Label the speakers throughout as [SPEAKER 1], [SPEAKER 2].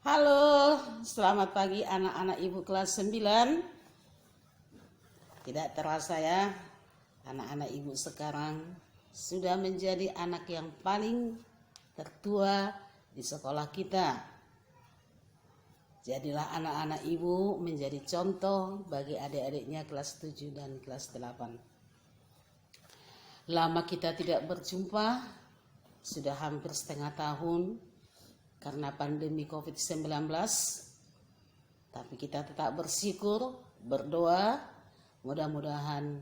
[SPEAKER 1] Halo, selamat pagi anak-anak ibu kelas 9. Tidak terasa ya, anak-anak ibu sekarang sudah menjadi anak yang paling tertua di sekolah kita. Jadilah anak-anak ibu menjadi contoh bagi adik-adiknya kelas 7 dan kelas 8. Lama kita tidak berjumpa, sudah hampir setengah tahun karena pandemi COVID-19, tapi kita tetap bersyukur, berdoa, mudah-mudahan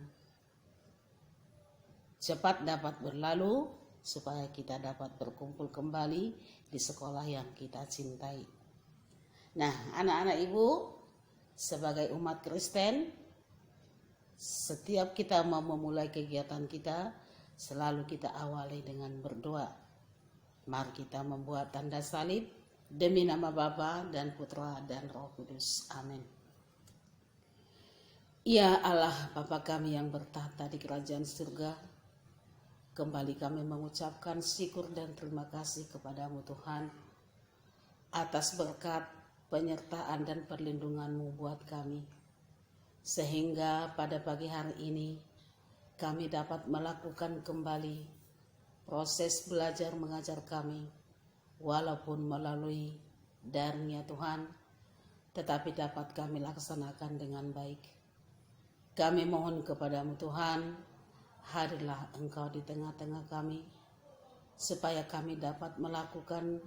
[SPEAKER 1] cepat dapat berlalu supaya kita dapat berkumpul kembali di sekolah yang kita cintai. Nah, anak-anak ibu, sebagai umat Kristen, setiap kita mau memulai kegiatan kita, selalu kita awali dengan berdoa. Mari kita membuat tanda salib demi nama Bapa dan Putra dan Roh Kudus. Amin. Ya Allah, Bapa kami yang bertahta di kerajaan surga, kembali kami mengucapkan syukur dan terima kasih kepadamu Tuhan atas berkat, penyertaan dan perlindungan-Mu buat kami. Sehingga pada pagi hari ini kami dapat melakukan kembali proses belajar mengajar kami, walaupun melalui daring ya Tuhan, tetapi dapat kami laksanakan dengan baik. Kami mohon kepadamu Tuhan, hadirlah Engkau di tengah-tengah kami, supaya kami dapat melakukan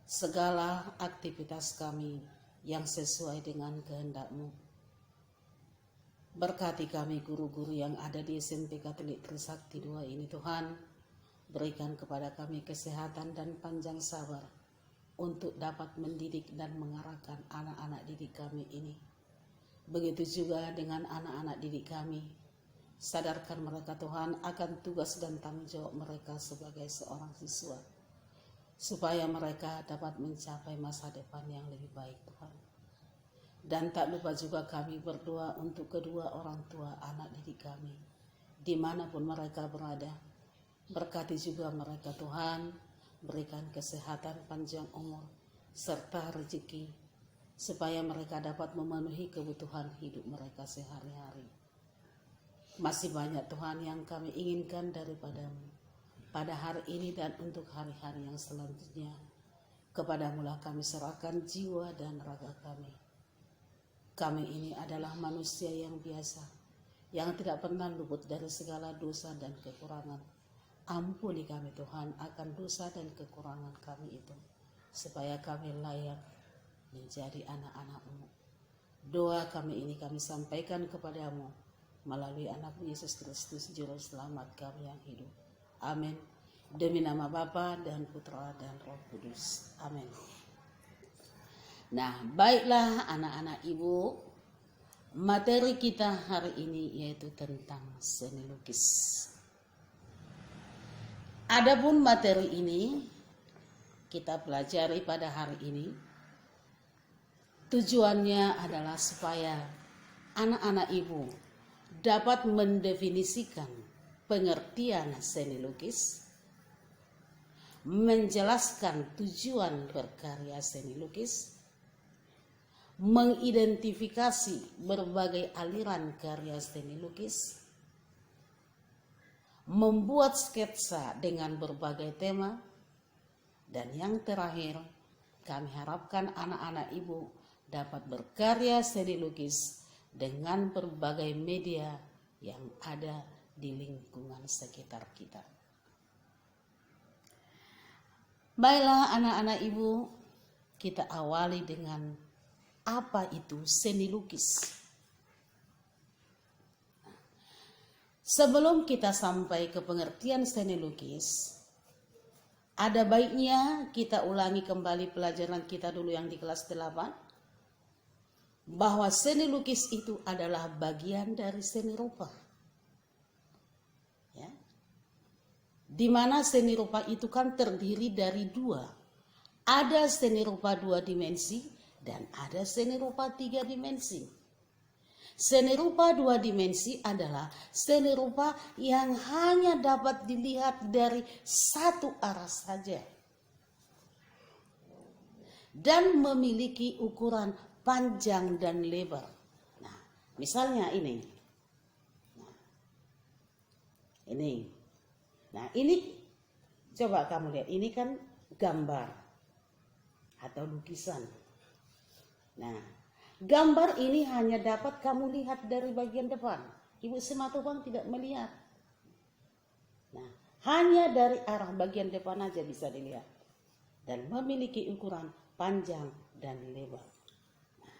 [SPEAKER 1] segala aktivitas kami yang sesuai dengan kehendak-Mu. Berkati kami guru-guru yang ada di SMP Katolik Trisakti 2 ini Tuhan. Berikan kepada kami kesehatan dan panjang sabar untuk dapat mendidik dan mengarahkan anak-anak didik kami ini. Begitu juga dengan anak-anak didik kami. Sadarkan mereka Tuhan akan tugas dan tanggung jawab mereka sebagai seorang siswa, supaya mereka dapat mencapai masa depan yang lebih baik Tuhan. Dan tak lupa juga kami berdoa untuk kedua orang tua anak didik kami, dimanapun mereka berada. Berkati juga mereka Tuhan, berikan kesehatan panjang umur serta rezeki, supaya mereka dapat memenuhi kebutuhan hidup mereka sehari-hari. Masih banyak Tuhan yang kami inginkan daripada-Mu pada hari ini dan untuk hari-hari yang selanjutnya. Kepadamu lah kami serahkan jiwa dan raga kami. Kami ini adalah manusia yang biasa, yang tidak pernah luput dari segala dosa dan kekurangan. Ampuni kami Tuhan akan dosa dan kekurangan kami itu, supaya kami layak menjadi anak-anak-Mu. Doa kami ini kami sampaikan kepadamu melalui anak Yesus Kristus Juru Selamat kami yang hidup. Amin. Demi nama Bapa dan Putra dan Roh Kudus. Amin. Nah, baiklah anak-anak ibu, materi kita hari ini yaitu tentang seni lukis. Adapun materi ini kita pelajari pada hari ini, tujuannya adalah supaya anak-anak ibu dapat mendefinisikan pengertian seni lukis, menjelaskan tujuan berkarya seni lukis, mengidentifikasi berbagai aliran karya seni lukis, membuat sketsa dengan berbagai tema, dan yang terakhir kami harapkan anak-anak ibu dapat berkarya seni lukis dengan berbagai media yang ada di lingkungan sekitar kita. Baiklah anak-anak ibu, kita awali dengan apa itu seni lukis. Sebelum kita sampai ke pengertian seni lukis, ada baiknya kita ulangi kembali pelajaran kita dulu yang di kelas 8, bahwa seni lukis itu adalah bagian dari seni rupa. Ya. Di mana seni rupa itu kan terdiri dari dua. Ada seni rupa 2 dimensi dan ada seni rupa 3 dimensi. Seni rupa 2 dimensi adalah seni rupa yang hanya dapat dilihat dari satu arah saja. dan memiliki ukuran panjang dan lebar. Nah, misalnya ini. Nah, ini coba kamu lihat, ini kan gambar atau lukisan. Nah, gambar ini hanya dapat kamu lihat dari bagian depan. Ibu Simatupang tidak melihat. Nah, hanya dari arah bagian depan aja bisa dilihat. Dan memiliki ukuran panjang dan lebar. Nah,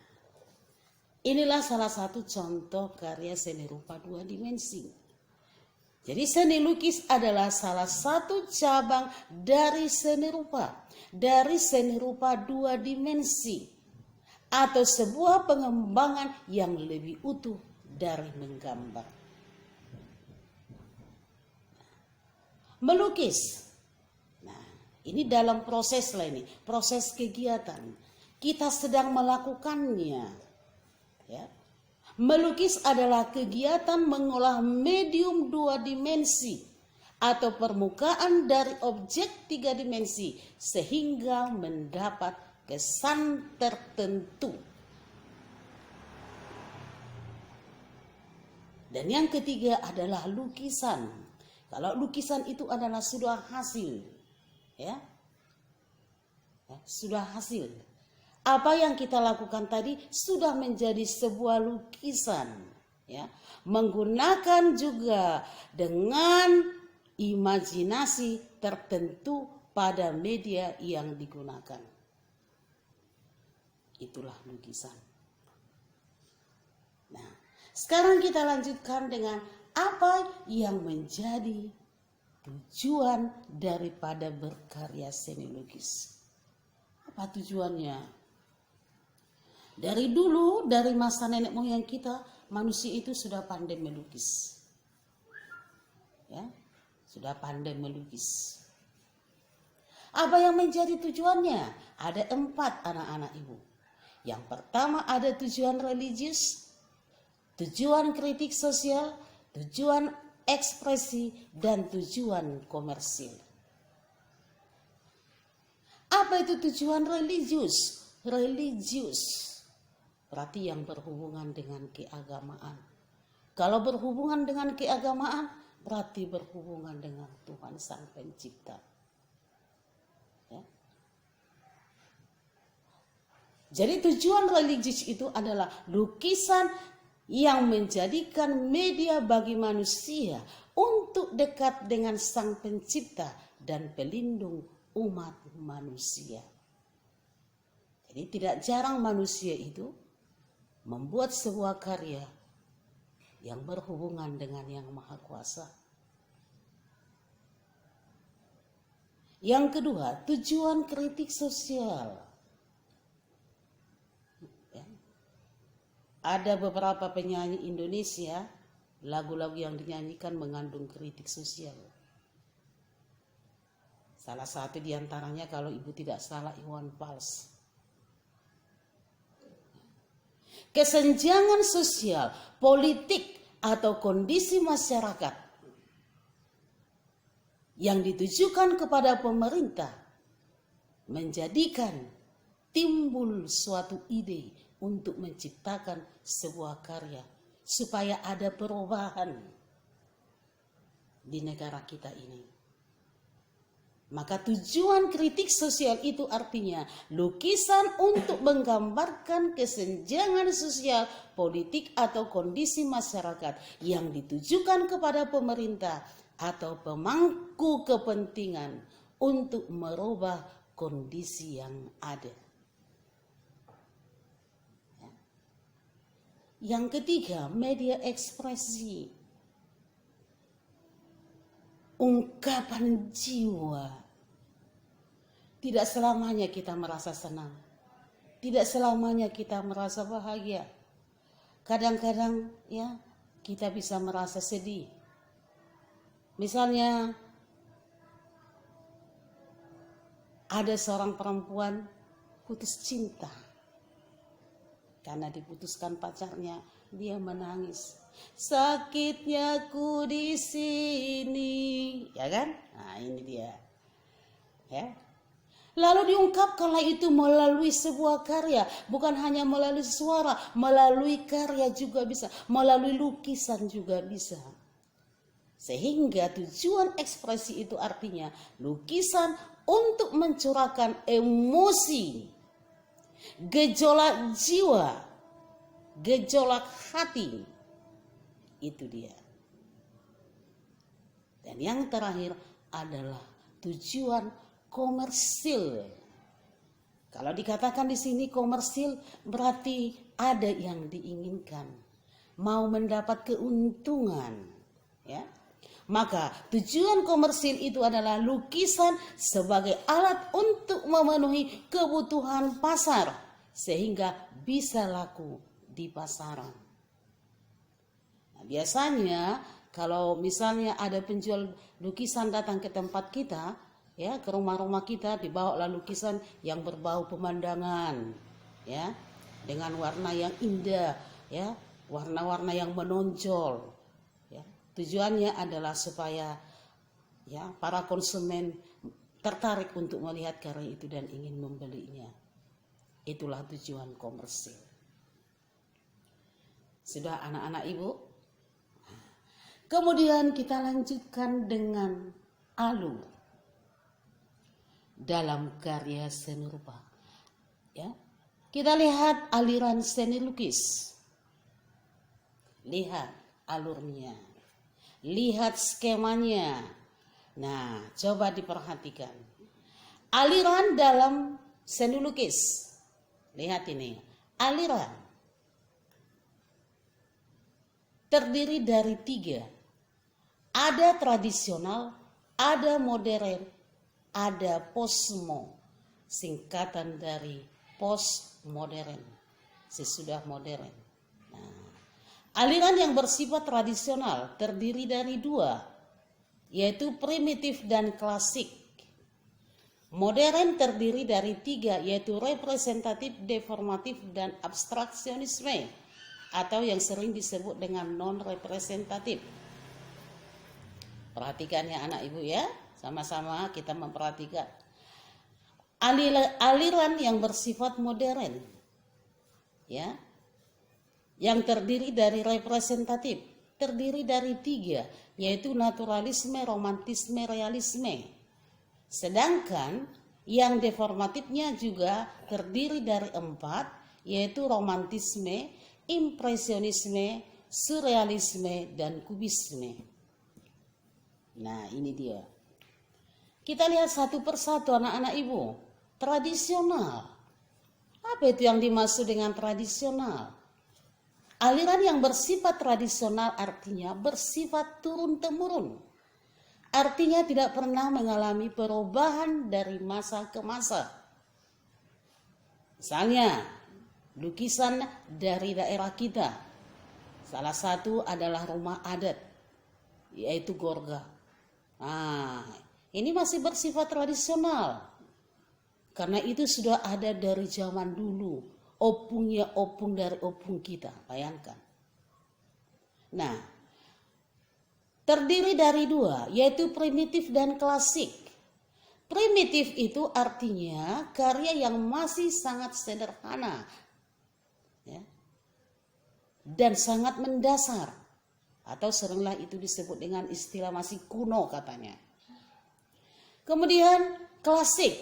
[SPEAKER 1] inilah salah satu contoh karya seni rupa 2 dimensi. Jadi seni lukis adalah salah satu cabang dari seni rupa. Dari seni rupa 2 dimensi. Atau sebuah pengembangan yang lebih utuh dari menggambar. Melukis. Ini dalam proses lah ini, proses kegiatan. Kita sedang melakukannya. Ya. Melukis adalah kegiatan mengolah medium 2 dimensi atau permukaan dari objek 3 dimensi sehingga mendapat kesan tertentu. Dan yang ketiga adalah lukisan. Kalau lukisan itu adalah sudah hasil. Ya, sudah hasil. Apa yang kita lakukan tadi sudah menjadi sebuah lukisan, ya, menggunakan juga dengan imajinasi tertentu pada media yang digunakan. Itulah lukisan. Nah, sekarang kita lanjutkan dengan apa yang menjadi tujuan daripada berkarya seni lukis. Apa tujuannya? Dari dulu, dari masa nenek moyang kita, manusia itu sudah pandai melukis. Ya, sudah pandai melukis. Apa yang menjadi tujuannya? Ada 4 anak-anak ibu. Yang pertama ada tujuan religius, tujuan kritik sosial, tujuan ekspresi, dan tujuan komersil. Apa itu tujuan religius? Religius berarti yang berhubungan dengan keagamaan. Kalau berhubungan dengan keagamaan berarti berhubungan dengan Tuhan Sang Pencipta. Ya. Jadi tujuan religius itu adalah lukisan yang menjadikan media bagi manusia untuk dekat dengan Sang Pencipta dan pelindung umat manusia. Jadi tidak jarang manusia itu membuat sebuah karya yang berhubungan dengan Yang Maha Kuasa. Yang kedua, tujuan kritik sosial. Ada beberapa penyanyi Indonesia, lagu-lagu yang dinyanyikan mengandung kritik sosial. Salah satu diantaranya kalau ibu tidak salah Iwan Fals. Kesenjangan sosial, politik atau kondisi masyarakat yang ditujukan kepada pemerintah menjadikan timbul suatu ide untuk menciptakan sebuah karya supaya ada perubahan di negara kita ini. Maka tujuan kritik sosial itu artinya lukisan untuk menggambarkan kesenjangan sosial, politik atau kondisi masyarakat yang ditujukan kepada pemerintah atau pemangku kepentingan untuk merubah kondisi yang ada. Yang ketiga, media ekspresi. Ungkapan jiwa. Tidak selamanya kita merasa senang. Tidak selamanya kita merasa bahagia. Kadang-kadang ya kita bisa merasa sedih. Misalnya ada seorang perempuan putus cinta. Karena diputuskan pacarnya, dia menangis. Sakitnya ku di sini, ya kan? Nah, ini dia. Ya. Lalu diungkapkanlah itu melalui sebuah karya, bukan hanya melalui suara, melalui karya juga bisa, melalui lukisan juga bisa. Sehingga tujuan ekspresi itu artinya lukisan untuk mencurahkan emosi, gejolak jiwa, gejolak hati. Itu dia. Dan yang terakhir adalah tujuan komersil. Kalau dikatakan di sini komersil berarti ada yang diinginkan, mau mendapat keuntungan, ya. Maka tujuan komersil itu adalah lukisan sebagai alat untuk memenuhi kebutuhan pasar sehingga bisa laku di pasaran. Nah, biasanya kalau misalnya ada penjual lukisan datang ke tempat kita, ya, ke rumah-rumah kita, dibawalah lukisan yang berbau pemandangan, ya, dengan warna yang indah, ya, warna-warna yang menonjol, ya. Tujuannya adalah supaya, ya, para konsumen tertarik untuk melihat karya itu dan ingin membelinya. Itulah tujuan komersil. Sudah anak-anak ibu? Kemudian kita lanjutkan dengan alur dalam karya seni rupa, ya. Kita lihat aliran seni lukis, lihat alurnya, lihat skemanya. Nah, coba diperhatikan aliran dalam seni lukis. Lihat ini, aliran terdiri dari 3, ada tradisional, ada modern, ada posmo, singkatan dari postmodern, sesudah modern. Nah, aliran yang bersifat tradisional terdiri dari 2, yaitu primitif dan klasik. Modern terdiri dari 3, yaitu representatif, deformatif, dan abstraksionisme, atau yang sering disebut dengan non-representatif. Perhatikan ya anak ibu ya. Sama-sama kita memperhatikan aliran yang bersifat modern, ya, yang terdiri dari representatif, terdiri dari 3, yaitu naturalisme, romantisme, realisme. Sedangkan yang deformatifnya juga terdiri dari 4, yaitu romantisme, impresionisme, surrealisme, dan kubisme. Nah, ini dia. Kita lihat satu persatu anak-anak ibu. Tradisional. Apa itu yang dimaksud dengan tradisional? Aliran yang bersifat tradisional artinya bersifat turun-temurun. Artinya tidak pernah mengalami perubahan dari masa ke masa. Misalnya, lukisan dari daerah kita. Salah satu adalah rumah adat, yaitu Gorga. Nah, ini masih bersifat tradisional. Karena itu sudah ada dari zaman dulu. Opungnya opung dari opung kita. Bayangkan. Nah, terdiri dari 2, yaitu primitif dan klasik. Primitif itu artinya karya yang masih sangat sederhana, ya, dan sangat mendasar. Atau seringlah itu disebut dengan istilah masih kuno katanya. Kemudian klasik.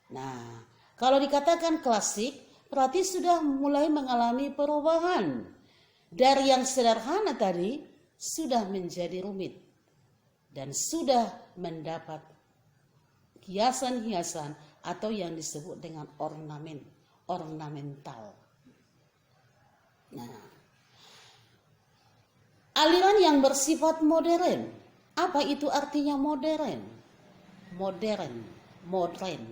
[SPEAKER 1] Nah, kalau dikatakan klasik berarti sudah mulai mengalami perubahan. Dari yang sederhana tadi sudah menjadi rumit dan sudah mendapat hiasan-hiasan atau yang disebut dengan ornamental. Nah, aliran yang bersifat modern. Apa itu artinya modern? Modern.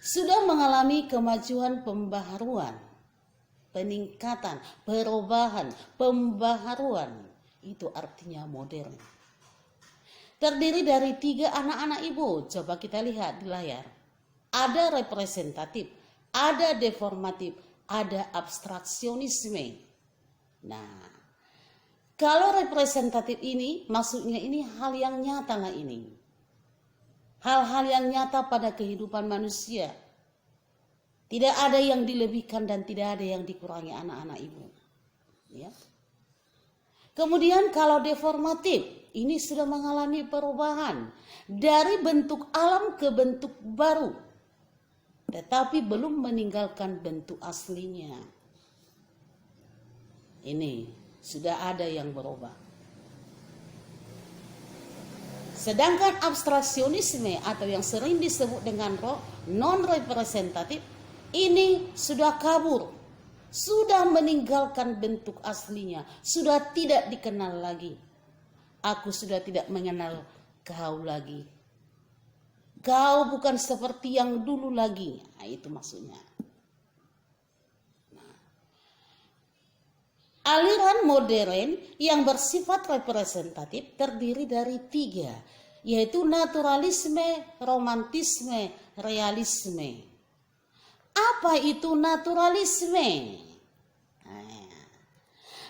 [SPEAKER 1] Sudah mengalami kemajuan pembaharuan, peningkatan, perubahan, pembaharuan. Itu artinya modern. Terdiri dari 3 anak-anak ibu. Coba kita lihat di layar. Ada representatif, ada deformatif, ada abstraksionisme. Nah, kalau representatif ini maksudnya ini hal yang nyata lah ini. hal-hal yang nyata pada kehidupan manusia. Tidak ada yang dilebihkan dan tidak ada yang dikurangi anak-anak ibu. Ya. Kemudian kalau deformatif, ini sudah mengalami perubahan dari bentuk alam ke bentuk baru, tetapi belum meninggalkan bentuk aslinya. Ini sudah ada yang berubah. Sedangkan abstraksionisme atau yang sering disebut dengan non-representatif, ini sudah kabur, sudah meninggalkan bentuk aslinya, sudah tidak dikenal lagi. Aku sudah tidak mengenal kau lagi. Kau bukan seperti yang dulu lagi. Nah, itu maksudnya. Aliran modern yang bersifat representatif terdiri dari 3, yaitu naturalisme, romantisme, realisme. Apa itu naturalisme?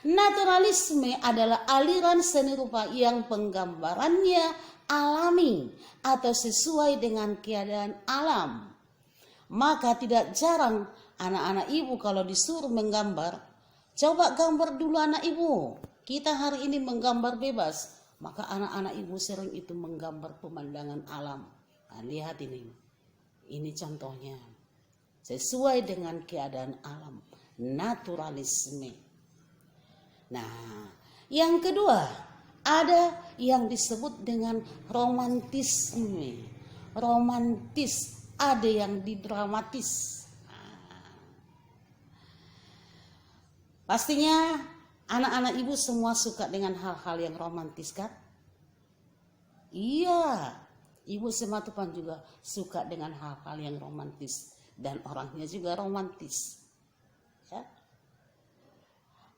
[SPEAKER 1] Naturalisme adalah aliran seni rupa yang penggambarannya alami atau sesuai dengan keadaan alam. Maka tidak jarang anak-anak ibu kalau disuruh menggambar, coba gambar dulu anak ibu. Kita hari ini menggambar bebas. Maka anak-anak ibu sering itu menggambar pemandangan alam. Nah, lihat ini. Ini contohnya. Sesuai dengan keadaan alam. Naturalisme. Nah, yang kedua, ada yang disebut dengan romantisme. Romantis, ada yang didramatis. Pastinya anak-anak ibu semua suka dengan hal-hal yang romantis kan? Iya, ibu Sematupan juga suka dengan hal-hal yang romantis. Dan orangnya juga romantis. Ya.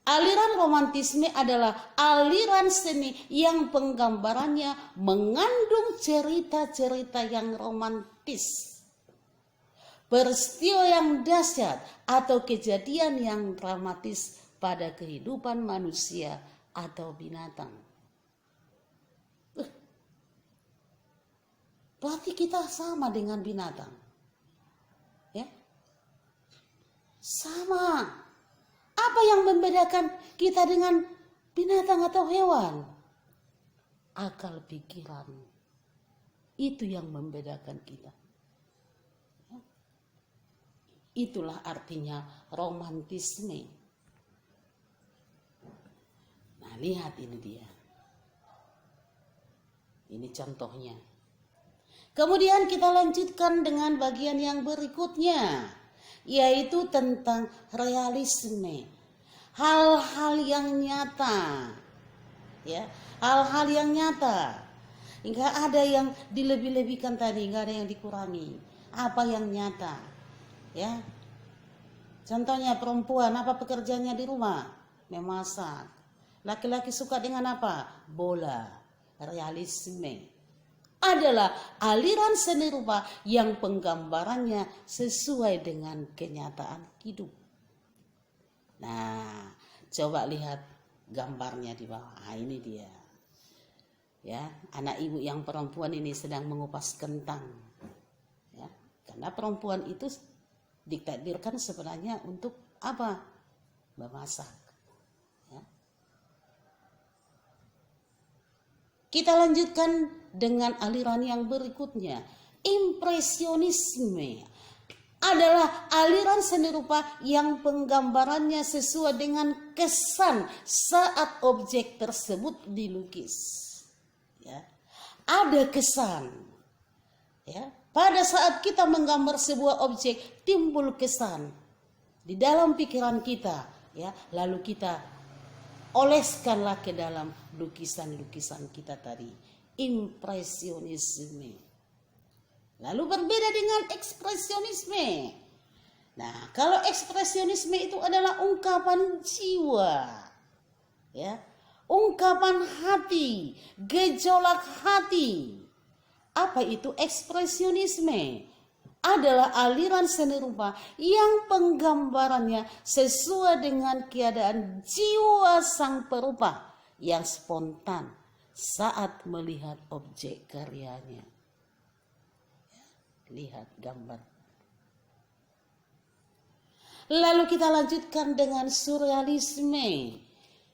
[SPEAKER 1] Aliran romantisme adalah aliran seni yang penggambarannya mengandung cerita-cerita yang romantis. Peristiwa yang dahsyat atau kejadian yang dramatis pada kehidupan manusia atau binatang. Berarti kita sama dengan binatang. Ya. Sama. Apa yang membedakan kita dengan binatang atau hewan? Akal pikiran. Itu yang membedakan kita. Itulah artinya romantisme. Nah, lihat ini dia. Ini contohnya. Kemudian kita lanjutkan dengan bagian yang berikutnya, yaitu tentang realisme. Hal-hal yang nyata. Ya, hal-hal yang nyata. Enggak ada yang dilebih-lebihkan tadi, enggak ada yang dikurangi. Apa yang nyata? Ya. Contohnya perempuan, apa pekerjaannya di rumah? Memasak. Laki-laki suka dengan apa? Bola. Realisme adalah aliran seni rupa yang penggambarannya sesuai dengan kenyataan hidup. Nah, coba lihat gambarnya di bawah. Nah, ini dia. Ya, anak ibu yang perempuan ini sedang mengupas kentang. Ya, karena perempuan itu ditakdirkan sebenarnya untuk apa? Memasak. Ya. Kita lanjutkan dengan aliran yang berikutnya. Impresionisme adalah aliran seni rupa yang penggambarannya sesuai dengan kesan saat objek tersebut dilukis. Ya. Ada kesan. Ya. Pada saat kita menggambar sebuah objek, timbul kesan di dalam pikiran kita. Ya. Lalu kita oleskanlah ke dalam lukisan-lukisan kita tadi. Impresionisme. Lalu berbeda dengan ekspresionisme. Nah, kalau ekspresionisme itu adalah ungkapan jiwa. Ya. Ungkapan hati, gejolak hati. Apa itu ekspresionisme? Adalah aliran seni rupa yang penggambarannya sesuai dengan keadaan jiwa sang perupa yang spontan saat melihat objek karyanya. lihat gambar. Lalu kita lanjutkan dengan surrealisme.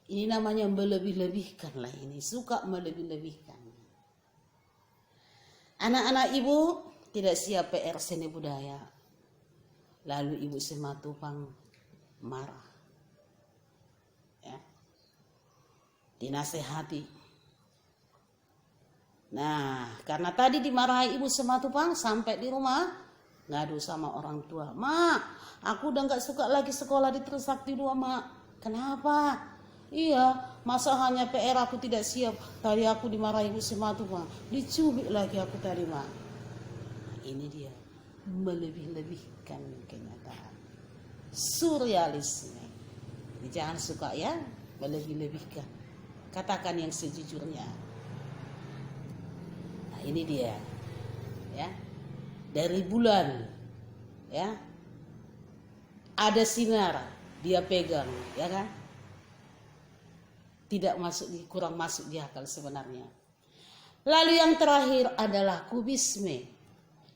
[SPEAKER 1] Ini namanya melebih-lebihkan lah ini. Suka melebih-lebihkan. Anak-anak ibu tidak siap PR seni budaya. Lalu ibu Simatupang marah. Ya. Dinasehati. Nah, karena tadi dimarahi ibu Simatupang sampai di rumah ngadu sama orang tua. Mak, aku udah gak suka lagi sekolah di Trisakti 2, Mak. Kenapa? Iya, masa hanya PR aku tidak siap. Tadi aku dimarahi ibu Simatupang. Dicubit lagi aku tadi, Mak. Nah, ini dia. Melebih-lebihkan kenyataan. Surrealisme. Jadi jangan suka ya melebih-lebihkan. Katakan yang sejujurnya. Nah, ini dia. Ya. Dari bulan ya. Ada sinar dia pegang, ya kan? Tidak masuk, kurang masuk di akal sebenarnya. Lalu yang terakhir adalah kubisme.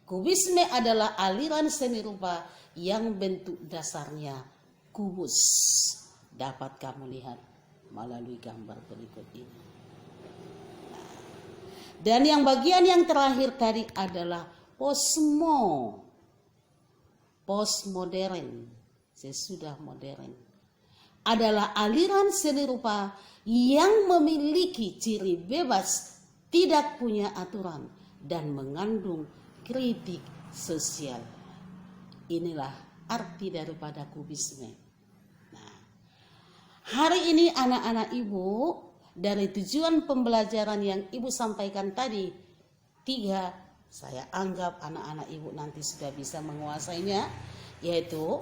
[SPEAKER 1] Kubisme adalah aliran seni rupa yang bentuk dasarnya kubus. Dapat kamu lihat melalui gambar berikut ini. Dan yang bagian yang terakhir tadi adalah postmodern, sesudah modern. Adalah aliran seni rupa yang memiliki ciri bebas, tidak punya aturan, dan mengandung kritik sosial. Inilah arti daripada kubisme. Nah, hari ini anak-anak ibu, dari tujuan pembelajaran yang ibu sampaikan tadi, 3, saya anggap anak-anak ibu nanti sudah bisa menguasainya, yaitu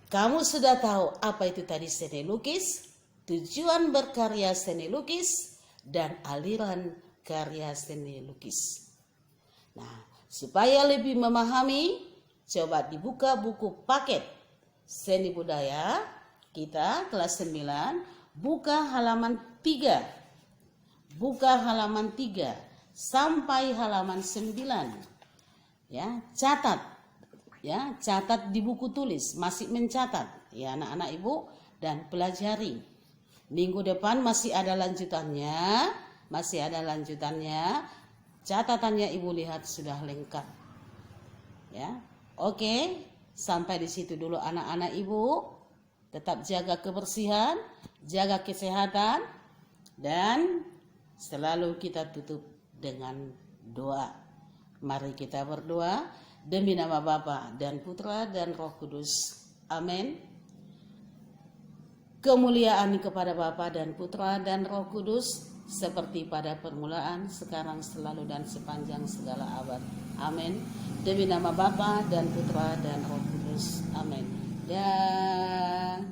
[SPEAKER 1] kamu sudah tahu apa itu tadi seni lukis, tujuan berkarya seni lukis, dan aliran karya seni lukis. Nah, supaya lebih memahami, coba dibuka buku paket seni budaya kita kelas 9, buka halaman 3. Buka halaman 3 sampai halaman 9. Ya, catat. Ya, catat di buku tulis, masih mencatat ya anak-anak ibu, dan pelajari. Minggu depan masih ada lanjutannya, Catatannya ibu lihat sudah lengkap. Ya. Oke, sampai di situ dulu anak-anak ibu. Tetap jaga kebersihan, jaga kesehatan, dan selalu kita tutup dengan doa. Mari kita berdoa demi nama Bapa dan Putra dan Roh Kudus. Amin. Kemuliaan kepada Bapa dan Putra dan Roh Kudus, seperti pada permulaan, sekarang, selalu, dan sepanjang segala abad. Amin. Demi nama Bapa dan Putra dan Roh Kudus. Amin. Dan